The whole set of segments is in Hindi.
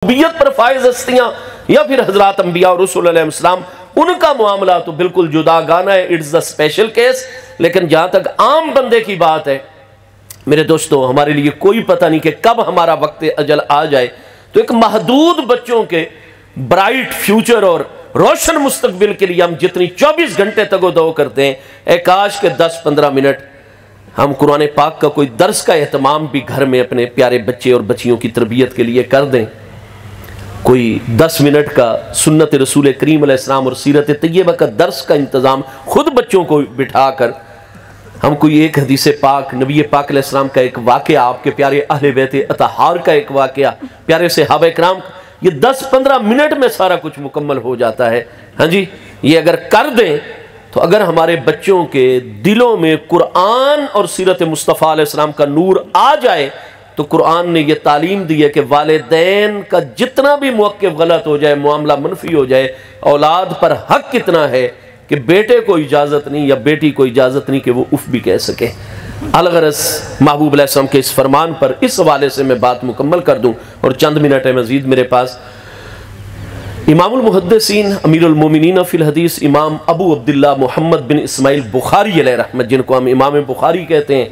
रब्बियत पर फाइज हस्तियां या फिर हजरत अंबिया और रसूल अलैहिस्सलाम, उनका मामला तो बिल्कुल जुदा गाना है, इट्स द स्पेशल केस। लेकिन जहां तक आम बंदे की बात है मेरे दोस्तों, हमारे लिए कोई पता नहीं कि कब हमारा वक्त अजल आ जाए। तो एक महदूद बच्चों के ब्राइट फ्यूचर और रोशन मुस्तकबिल के लिए हम जितनी 24 घंटे तगोदो करते हैं, काश के 10-15 मिनट हम कुरान पाक का कोई दर्स का एहतमाम भी घर में अपने प्यारे बच्चे और बच्चियों की तरबियत के लिए कर दें। कोई 10 मिनट का सुन्नत रसूल करीम अलैहिस्सलाम और सीरत तैयबा का दर्स का इंतज़ाम खुद बच्चों को बिठाकर हम कोई एक हदीस पाक, नबी पाक अलैहिस्सलाम का एक वाक़या, आपके प्यारे अहले बैत अतहार का एक वाक़या, प्यारे सहाबा किराम, ये 10-15 मिनट में सारा कुछ मुकम्मल हो जाता है। हाँ जी, ये अगर कर दें तो अगर हमारे बच्चों के दिलों में कुरान और सीरत मुस्तफ़ा अलैहिस्सलाम का नूर आ जाए तो कुरान ने यह तालीम दी है कि वालिदैन का जितना भी मौक़िफ़ गलत हो जाए, मामला मनफी हो जाए, औलाद पर हक कितना है कि बेटे को इजाज़त नहीं या बेटी को इजाज़त नहीं कि वो उफ भी कह सके। अलगरस महबूब अलैहिस्सलाम के इस फरमान पर इस हवाले से मैं बात मुकम्मल कर दूं और चंद मिनट है मज़ीद मेरे पास। इमामुल मुहद्दिसीन अमीरुल मोमिनीन फिल हदीस इमाम अबू अब्दुल्लाह मुहम्मद बिन इस्माइल बुखारी अलैहि रहमत, जिनको हम इमाम बुखारी कहते हैं,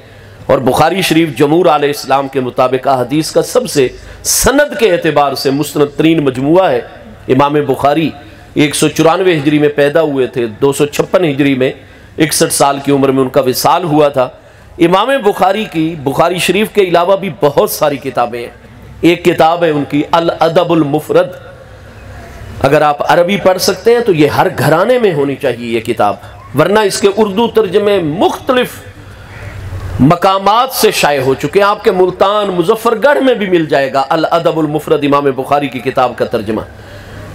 और बुखारी शरीफ जमूर अलैहिस्सलाम के मुताबिक हदीस का सबसे सनद के एतबार से मुस्तनद तरीन मजमुआ है। इमाम बुखारी 194 हिजरी में पैदा हुए थे, 256 हिजरी में 61 साल की उम्र में उनका विसाल हुआ था। इमाम बुखारी की बुखारी शरीफ के अलावा भी बहुत सारी किताबें हैं। एक किताब है उनकी अल अदबुल मुफरद, अगर आप अरबी पढ़ सकते हैं तो ये हर घराने में होनी चाहिए ये किताब, वरना इसके उर्दू तर्जमे मुख्तलिफ मकामात से शाये हो चुके हैं। आपके मुल्तान मुजफ्फरगढ़ में भी मिल जाएगा अल अदबुल मुफरद इमाम बुखारी की किताब का तर्जमा।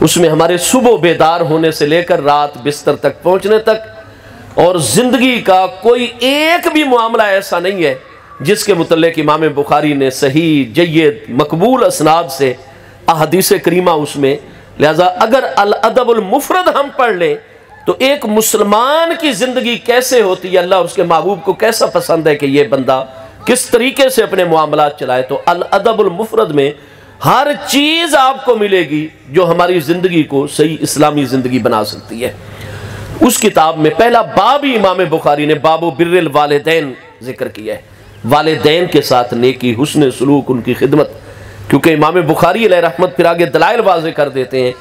उसमें हमारे सुबह बेदार होने से लेकर रात बिस्तर तक पहुंचने तक और ज़िंदगी का कोई एक भी मामला ऐसा नहीं है जिसके मुतल्लिक़ इमाम बुखारी ने सही जय्यद मकबूल असनाद से अहदीस करीमा उसमें। लिहाजा अगर अल अदबुल मुफरद हम पढ़ लें तो एक मुसलमान की ज़िंदगी कैसे होती है, अल्लाह और उसके महबूब को कैसा पसंद है कि ये बंदा किस तरीके से अपने मामलात चलाए, तो अल अदबुल मुफरद में हर चीज़ आपको मिलेगी जो हमारी ज़िंदगी को सही इस्लामी ज़िंदगी बना सकती है। उस किताब में पहला बाब ही इमाम बुखारी ने बाबु बिर्रिल वालिदैन जिक्र किया है, वालिदैन के साथ नेकी, हुस्न सलूक, उनकी खिदमत। क्योंकि इमाम बुखारी अलैहि रहमत फिर आगे दलाइल वाज़े कर देते हैं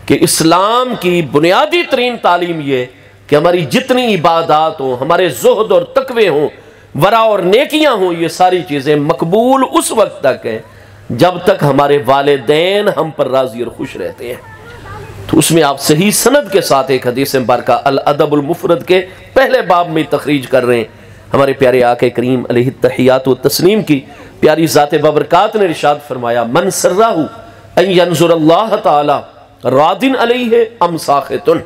कि इस्लाम की बुनियादी तरीन तालीम ये कि हमारी जितनी इबादत हों, हमारे ज़ुहद और तकवे हों, वरा और नेकियां हों, ये सारी चीज़ें मकबूल उस वक्त तक हैं जब तक हमारे वालिदैन हम पर राज़ी और खुश रहते हैं। तो उसमें आप सही सनद के साथ एक हदीस मुबारका अल अदबुल मुफरद के पहले बाब में तखरीज कर रहे हैं। हमारे प्यारे आके करीम अलैहि तहियात व तस्लीम की प्यारी ज़ात बबरकात ने इरशाद फरमाया, मन सर्राहु अन यंजुरल्लाह ताला रादिन अलैहि अम साखितुन।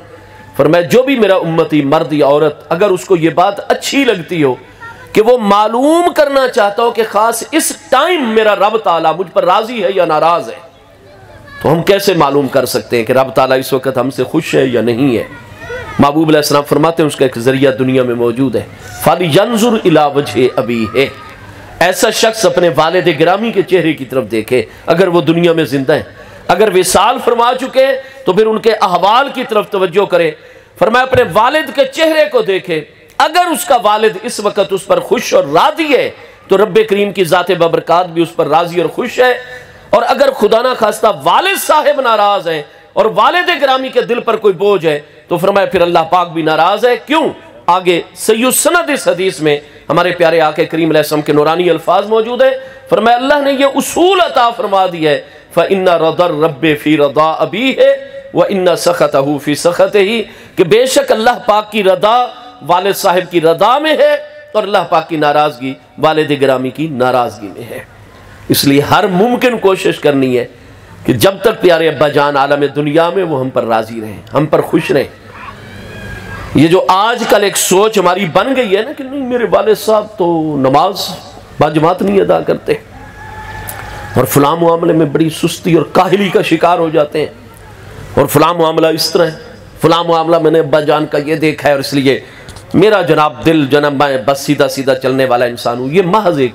फरमाया जो भी मेरा उम्मती मर्द या औरत अगर उसको ये बात अच्छी लगती हो कि वो मालूम करना चाहता हो कि खास इस टाइम मेरा रब ताला मुझ पर राजी है या नाराज है, तो हम कैसे मालूम कर सकते हैं कि रब ताला इस वक्त हमसे खुश है या नहीं है? महबूब अलैहिस्सलाम फरमाते हैं उसका एक जरिया दुनिया में मौजूद है, फलियंजुर इला वजहे अबी है। ऐसा शख्स अपने वालिद गिरामी के चेहरे की तरफ देखे अगर वो दुनिया में जिंदा है, अगर विसाल फरमा चुके तो फिर उनके अहवाल की तरफ तवज्जो करे। फरमाया अपने वालिद के चेहरे को देखे, अगर उसका वालिद इस वक्त उस पर खुश और राजी है तो रब्बे करीम की ज़ात बबरकात भी उस पर राजी और खुश है। और अगर खुदा ना खास्ता वालिद साहिब नाराज है और वालिद गिरामी के दिल पर कोई बोझ है तो फरमाया फिर अल्लाह पाक भी नाराज है। क्यों? आगे सही सनद इस हदीस में हमारे प्यारे आके करीम अलैहिस्सलाम के नूरानी अल्फाज मौजूद है। फरमाया अल्लाह ने यह उसूल अता फरमा दिया है, फ़इन्ना रदर रब्बे फ़ी रदा अबी है व इन्ना सख़तहु फ़ी सख़तिही, कि बेशक अल्लाह पाक की रदा वालिद साहिब की रदा में है और अल्लाह पाक की नाराज़गी वालिद गिरामी की नाराज़गी में है। इसलिए हर मुमकिन कोशिश करनी है कि जब तक प्यारे अब्बा जान आलम दुनिया में वो हम पर राज़ी रहें, हम पर खुश रहें। ये जो आजकल एक सोच हमारी बन गई है ना कि नहीं मेरे वालिद साहब तो नमाज बाजमात नहीं अदा करते और फलां मामले में बड़ी सुस्ती और काहली का शिकार हो जाते हैं, और फलां मामला इस तरह है, फलां मामला मैंने अब्बा जान का ये देखा है और इसलिए मेरा जनाब दिल जनाब मैं बस सीधा सीधा चलने वाला इंसान हूँ। ये महज एक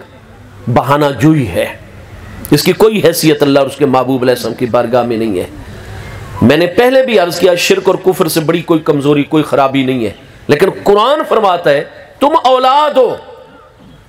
बहाना जुई है, इसकी कोई हैसियत अल्लाह और उसके महबूब अलैहिस्सलाम की बारगाह में नहीं है। मैंने पहले भी अर्ज किया, शिर्क और कुफ्र से बड़ी कोई कमजोरी, कोई खराबी नहीं है, लेकिन कुरान फरमाता है तुम औलाद हो,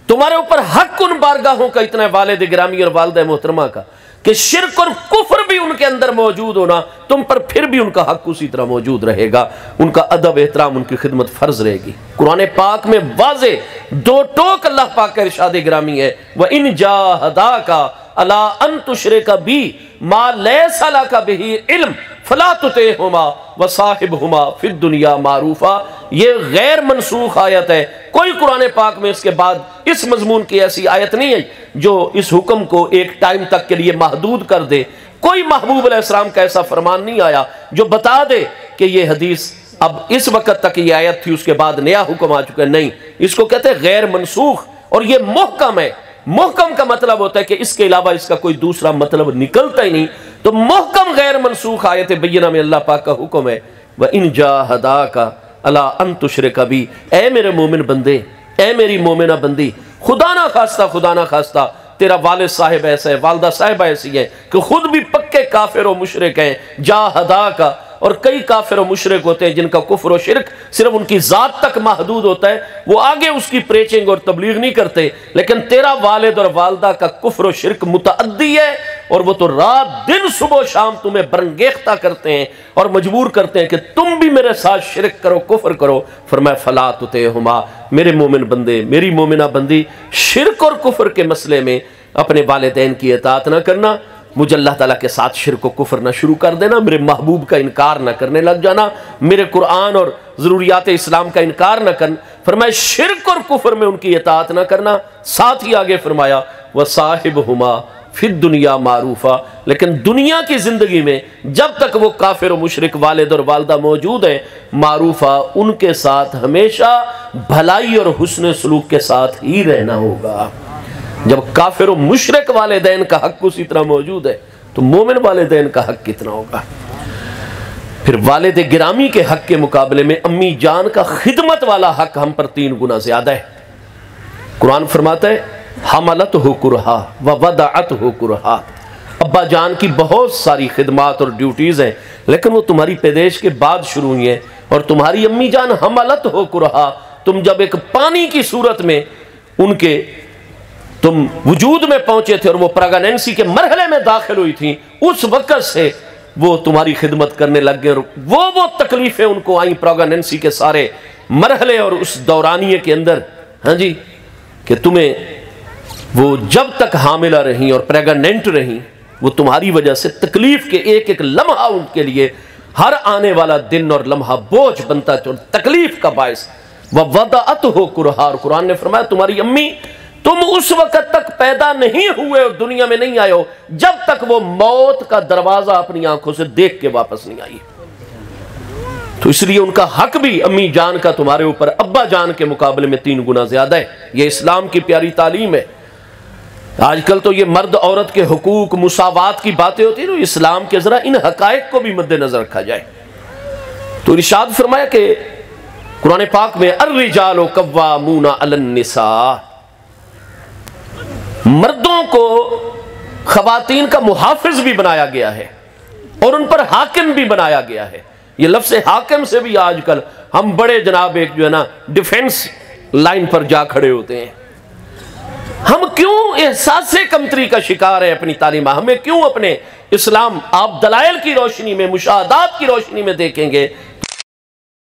तुम्हारे ऊपर हक उन बारगाहों का इतना है, वालिद गिरामी और वालिदा मोहतरमा का, कि शिर्क और कुफ्र भी उनके अंदर मौजूद होना, तुम पर फिर भी उनका हक उसी तरह मौजूद रहेगा, उनका अदब एहतराम, उनकी खिदमत फर्ज रहेगी। कुरान पाक में वाज़े दो टोक अल्लाह पाक का इरशाद गिरामी है, व इन जाहदाका अला अन तुशरिका बी मा लैसा लका बिही इल्म फला तुतिहुमा व साहिबहुमा फिद दुनिया मारूफा। ये गैर मनसूख आयत है, कोई कुरान पाक में इसके बाद इस मजमून की ऐसी आयत नहीं है जो इस हुक्म को एक टाइम तक के लिए महदूद कर दे। कोई महबूब अलैहिस्सलाम का ऐसा फरमान नहीं आया जो बता दे कि ये हदीस अब इस वक्त तक ये आयत थी, उसके बाद नया हुक्म आ चुका है। नहीं, इसको कहते हैं गैर मनसूख, और ये मुहकम है। मुहकम का मतलब होता है कि इसके अलावा इसका कोई दूसरा मतलब निकलता ही नहीं। तो मुहकम गैर मनसूख आयत बय्यिना में अल्लाह पाक का हुक्म है, व इन जाहदाका अला अन तुशरिका बी, ऐ मेरे मोमिन बंदे, ऐ मेरी मोमिना बंदी, खुदा ना खास्ता तेरा वालिद साहिब ऐसा है, वालदा साहिबा ऐसी है कि खुद भी पक्के काफिर और मुशरिक हैं, जाहदाका। और कई काफिर और मुशरिक होते हैं जिनका कुफ्र और शिरक सिर्फ उनकी जात तक महदूद होता है, वो आगे उसकी प्रेचिंग और तबलीग नहीं करते, लेकिन तेरा वालिद और वालदा का कुफ्र और शिरक मुतअद्दी है, और वो तो रात दिन सुबह शाम तुम्हें बरंगेख्ता करते हैं और मजबूर करते हैं कि तुम भी मेरे साथ शिरक करो, कुफ्र करो। फरमाया फला तुतिहुमा, मेरे मोमिन बंदे, मेरी मोमिना बंदी, शिरक और कुफ्र के मसले में अपने वालिदैन की इताअत ना करना, मुझे अल्लाह ताला के साथ शिरक व कुफ्र ना शुरू कर देना, मेरे महबूब का इनकार ना करने लग जाना, मेरे कुरान और ज़रूरियात इस्लाम का इनकार ना करना। फरमाया शिरक और कुफ्र में उनकी इताअत ना करना। साथ ही आगे फरमाया व साहिबहुमा फिद दुनिया मारूफा, लेकिन दुनिया की ज़िंदगी में जब तक वो काफिर और मुशरिक वालिद और वालदा मौजूद है, मारूफा, उनके साथ हमेशा भलाई और हुस्न सलूक के साथ ही रहना होगा। जब काफिर और मुशरिक वालिदैन का हक उसी तरह मौजूद है, तो मोमिन वालिदैन का हक कितना होगा। फिर वालिद गिरामी के हक के मुकाबले में अम्मी जान का खिदमत वाला हक हम पर 3 गुना ज्यादा है। कुरान फरमाता है हमलत हो कुरहा व वदाअत हो कुरहा, अब्बा जान की बहुत सारी खिदमत और ड्यूटीज हैं, लेकिन वो तुम्हारी पैदाइश के बाद शुरू हुई हैं। और तुम्हारी अम्मी जान हमलत हो कुरहा, तुम जब एक पानी की सूरत में उनके तुम वजूद में पहुंचे थे और वो प्रेगनेंसी के मरहले में दाखिल हुई थी, उस वक्त से वो तुम्हारी खिदमत करने लग गए। और वो तकलीफें उनको आई प्रेगनेंसी के सारे मरहले और उस दौरानिए के अंदर, हाँ जी, कि तुम्हें वो जब तक हामिला रही और प्रेगनेंट रही, वो तुम्हारी वजह से तकलीफ के एक एक लम्हा उनके लिए हर आने वाला दिन और लम्हा बोझ बनता और तकलीफ का बायस। वह वदाअत हो कुरहा, और कुरान ने फरमाया तुम्हारी अम्मी, तुम उस वक्त तक पैदा नहीं हुए और दुनिया में नहीं आए हो जब तक वो मौत का दरवाजा अपनी आंखों से देख के वापस नहीं आई। तो इसलिए उनका हक भी अम्मी जान का तुम्हारे ऊपर अब्बा जान के मुकाबले में 3 गुना ज्यादा है। ये इस्लाम की प्यारी तालीम है। आजकल तो ये मर्द औरत के हुकूक मुसावात की बातें होती है, तो इस्लाम के जरा इन हकायक को भी मद्देनजर रखा जाए। तो इरशाद फरमाया कि कुरान पाक में अर्रिजालु कव्वामूना अलन निसा, मर्दों को खवातीन का मुहाफिज भी बनाया गया है और उन पर हाकिम भी बनाया गया है। ये लफ्ज़ हाकिम से भी आजकल हम बड़े जनाब एक जो है ना डिफेंस लाइन पर जा खड़े होते हैं। हम क्यों एहसास कमतरी का शिकार है अपनी तालीम, हमें क्यों अपने इस्लाम आप दलाइल की रोशनी में, मुशाहदात की रोशनी में देखेंगे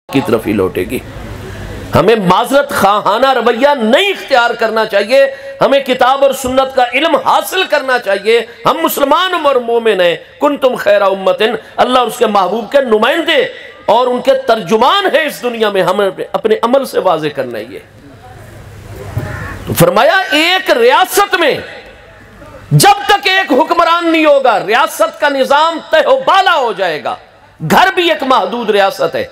की तरफ ही लौटेगी। हमें माजरत खाहाना रवैया नहीं इख्तियार करना चाहिए, हमें किताब और सुन्नत का इल्म हासिल करना चाहिए। हम मुसलमान और मोमिन हैं, कुंतुम खैरा उम्मतिन, अल्लाह और उसके महबूब के नुमाइंदे और उनके तर्जुमान है इस दुनिया में, हमें अपने अमल से वाज़े करना ही है। तो फरमाया एक रियासत में जब तक एक हुक्मरान नहीं होगा, रियासत का निजाम तहबाला हो जाएगा। घर भी एक महदूद रियासत है,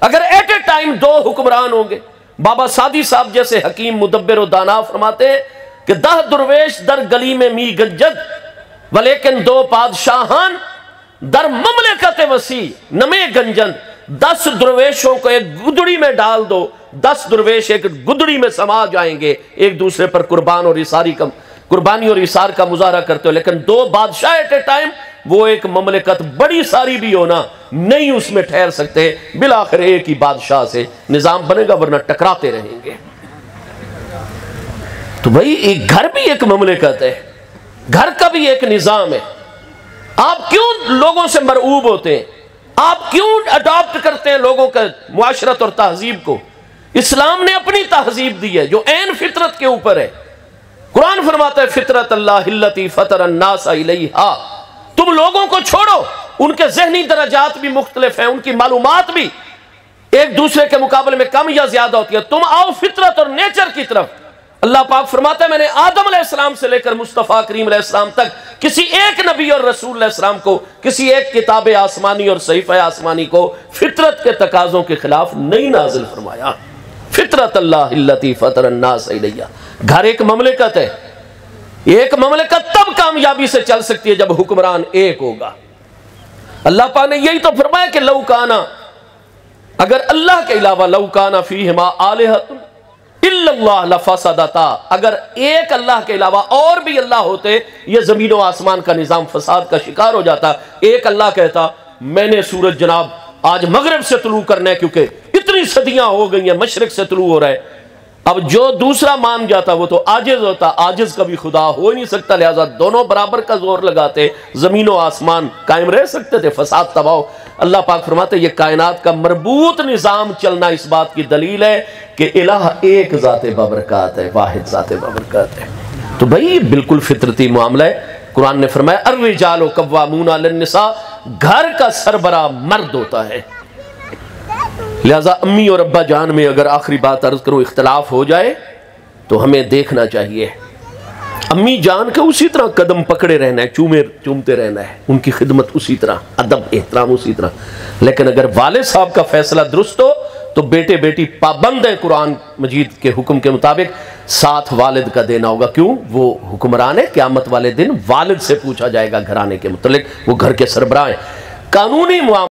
अगर एट ए टाइम 2 हुक्मरान होंगे, बाबा सादी साहब जैसे हकीम मुदब्बिर और दाना फरमाते हैं कि 10 दुर्वेश दर गली में मी गंजद वलेकिन 2 पादशाहान दर ममलिकत वसी नमे गंजन। 10 दुर्वेशों को एक गुदड़ी में डाल दो, 10 दुर्वेश एक गुदड़ी में समा जाएंगे, एक दूसरे पर कुर्बान और इसारी का कुर्बानी और इसार का मुजाहरा करते हो, लेकिन दो बादशाह एट ए टाइम, वो एक ममलिकत बड़ी सारी भी होना नहीं उसमें ठहर सकते। बिलाखिर एक ही बादशाह से निजाम बनेगा, वरना टकराते रहेंगे। तो भाई एक घर भी एक ममलिकत है, घर का भी एक निजाम है। आप क्यों लोगों से मरऊब होते हैं? आप क्यों अडॉप्ट करते हैं लोगों का मुआशरत और तहजीब को? इस्लाम ने अपनी तहजीब दी है जो ऐन फितरत के ऊपर है। कुरान फरमाता है फितरत अल्लाहिल्लती फतरन्नास अलैहा। तुम लोगों को छोड़ो, उनके ज़हनी दरजात भी मुख्तलिफ हैं, उनकी मालूमात भी एक दूसरे के मुकाबले में कम या ज्यादा होती है। तुम आओ फितरत और नेचर की तरफ। अल्लाह पाक फरमाता है मैंने आदम अलैहिस्सलाम से लेकर मुस्तफ़ा करीम अलैहिस्सलाम तक किसी एक नबी और रसूल अलैहिस्सलाम को, किसी एक किताब आसमानी और सहीफ़ा आसमानी को फितरत के तकाज़ों के खिलाफ नहीं नाजिल फरमाया। फितरत अल्लाहिल्लती फतरन्नास अलैहा। घर एक ममलिकत है। एक ममलिकत तब कामयाबी से चल सकती है जब हुक्मरान एक होगा। अल्लाह पाक ने यही तो फरमाया कि लौ काना, अगर अल्लाह के अलावा लौ काना फीहिमा आलिहतुन इल्लल्लाह लफसदता, अगर एक अल्लाह के अलावा और भी अल्लाह होते, यह जमीन और आसमान का निजाम फसाद का शिकार हो जाता। एक अल्लाह कहता मैंने सूरज जनाब आज मगरिब से तुलू करना है, क्योंकि इतनी सदियां हो गई हैं, मशरिक से तुलू हो रहा है। अब जो दूसरा मान जाता वो तो आजिज होता, आजिज कभी खुदा हो ही नहीं सकता, लिहाजा दोनों बराबर का जोर लगाते, जमीन और आसमान कायम रह सकते थे, फसाद तबाह। अल्लाह पाक फरमाते ये कायनात का मरबूत निज़ाम चलना इस बात की दलील है कि इलाह एक ज़ाते बबरकात है, वाहिद ज़ाते बबरकात है। तो भाई बिल्कुल फितरती मामला है। कुरान ने फरमाया अर्रिजालु कव्वामूना अलन-निसा, घर का सरबरा मर्द होता है। लिहाजा अम्मी और अब्बा जान में अगर आखिरी बात अर्ज करूं इख्तलाफ हो जाए तो हमें देखना चाहिए अम्मी जान के उसी तरह कदम पकड़े रहना है, चूमते रहना है, उनकी खिदमत उसी तरह, अदब एहतराम उसी तरह। लेकिन अगर वालिद साहब का फैसला दुरुस्त हो तो बेटे बेटी पाबंद है कुरान मजीद के हुक्म के मुताबिक, साथ वालिद का देना होगा। क्यों? वो हुक्मरान है, क़यामत वाले दिन वालिद से पूछा जाएगा घराने के मुतल्लिक, वो घर के सरबराह हैं। कानूनी